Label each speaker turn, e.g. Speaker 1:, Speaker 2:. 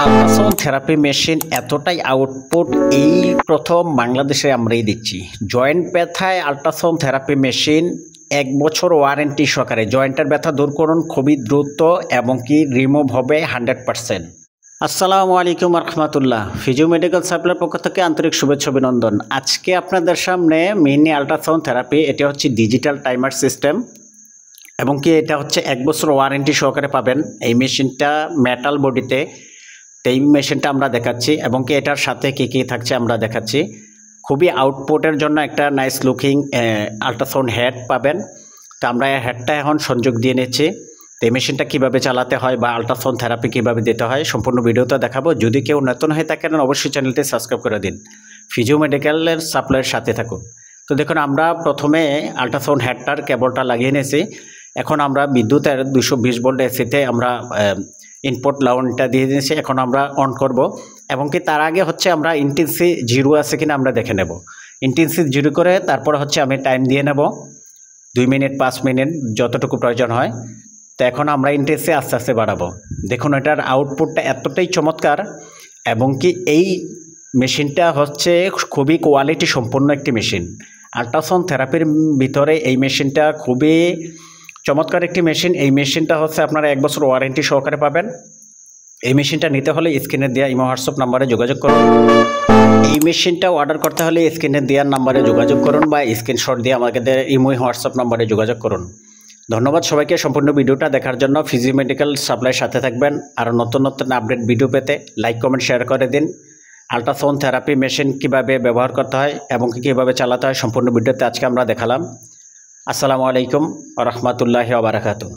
Speaker 1: Ultrasound therapy machine এতটাই output এই প্রথম বাংলাদেশে আমরাই দিচ্ছি। জয়েন্ট ব্যথায় আল্ট্রাসাউন্ড থেরাপি মেশিন 1 বছর ওয়ারেন্টি সহকারে জয়েন্টের ব্যথা দূর করুন খুবই দ্রুত এবং কি রিমুভ হবে 100%। আসসালামু আলাইকুম রহমতুল্লাহ। ফিজিও মেডিকেল সাপ্লাইয়ের পক্ষ থেকে আন্তরিক শুভেচ্ছা অভিনন্দন। আজকে আপনাদের সামনে মিনি আল্ট্রাসাউন্ড থেরাপি, এটা হচ্ছে ডিজিটাল টাইমার সিস্টেম এবং কি এটা হচ্ছে 1 বছর ওয়ারেন্টি সহকারে পাবেন। এই মেশিনটা মেটাল বডিতে, এই মেশিনটা আমরা দেখাচ্ছি এবং কি এটার সাথে কী কী থাকছে আমরা দেখাচ্ছি। খুবই আউটপুটের জন্য একটা নাইস লুকিং আল্ট্রাসাউন্ড হেড পাবেন। তো আমরা এই হেডটা এখন সংযোগ দিয়ে নিচ্ছি। তো এই মেশিনটা কীভাবে চালাতে হয় বা আল্ট্রাসাউন্ড থেরাপি কীভাবে দিতে হয় সম্পূর্ণ ভিডিওটা দেখাবো। যদি কেউ নতুন হয়ে থাকেন অবশ্যই চ্যানেলটি সাবস্ক্রাইব করে দিন, ফিজিও মেডিকেলের সাপ্লাইয়ের সাথে থাকুন। তো দেখুন, আমরা প্রথমে আল্ট্রাসাউন্ড হেডটার কেবলটা লাগিয়ে নিয়েছি। এখন আমরা বিদ্যুতের 220 ভোল্ট এসিতে আমরা ইনপুট লাউনটা দিয়ে দিয়েছি। এখন আমরা অন করব এবং কি তার আগে হচ্ছে আমরা ইন্টেন্সি 0 আছে কিনা আমরা দেখে নেব। ইন্টেন্সি 0 করে তারপরে হচ্ছে আমি টাইম দিয়ে নেব 2 মিনিট 5 মিনিট যতটুকু প্রয়োজন হয়। তো এখন আমরা ইন্টেন্সি আস্তে আস্তে বাড়াবো। দেখুন এটার আউটপুটটা এতটাই চমৎকার এবং কি এই মেশিনটা হচ্ছে খুবই কোয়ালিটি সম্পন্ন একটি মেশিন। আল্ট্রাসাউন্ড থেরাপির ভিতরে এই মেশিনটা খুবই চমৎকার একটি মেশিন। এই মেশিনটা হচ্ছে আপনারা 1 বছর ওয়ারেন্টি সহকারে পাবেন। এই মেশিনটা নিতে হলে স্ক্রিনে দেওয়া ইমো হোয়াটসঅ্যাপ নাম্বারে যোগাযোগ করুন। এই মেশিনটা অর্ডার করতে হলে স্ক্রিনে দেওয়ার নাম্বারে যোগাযোগ করুন বা স্ক্রিনশট দিয়ে আমাদের ইমো হোয়াটসঅ্যাপ নাম্বারে যোগাযোগ করুন। ধন্যবাদ সবাইকে সম্পূর্ণ ভিডিওটা দেখার জন্য। ফিজিও মেডিকেল সাপ্লাইয়ের সাথে থাকবেন। আর নতুন নতুন আপডেট ভিডিও পেতে লাইক কমেন্ট শেয়ার করে দিন। আল্ট্রাসাউন্ড থেরাপি মেশিন কীভাবে ব্যবহার করতে হয় এবং কীভাবে চালাতে হয় সম্পূর্ণ ভিডিওতে আজকে আমরা দেখালাম। আসসালামু আলাইকুম ওয়া রাহমাতুল্লাহি ওয়া বারাকাতুহু।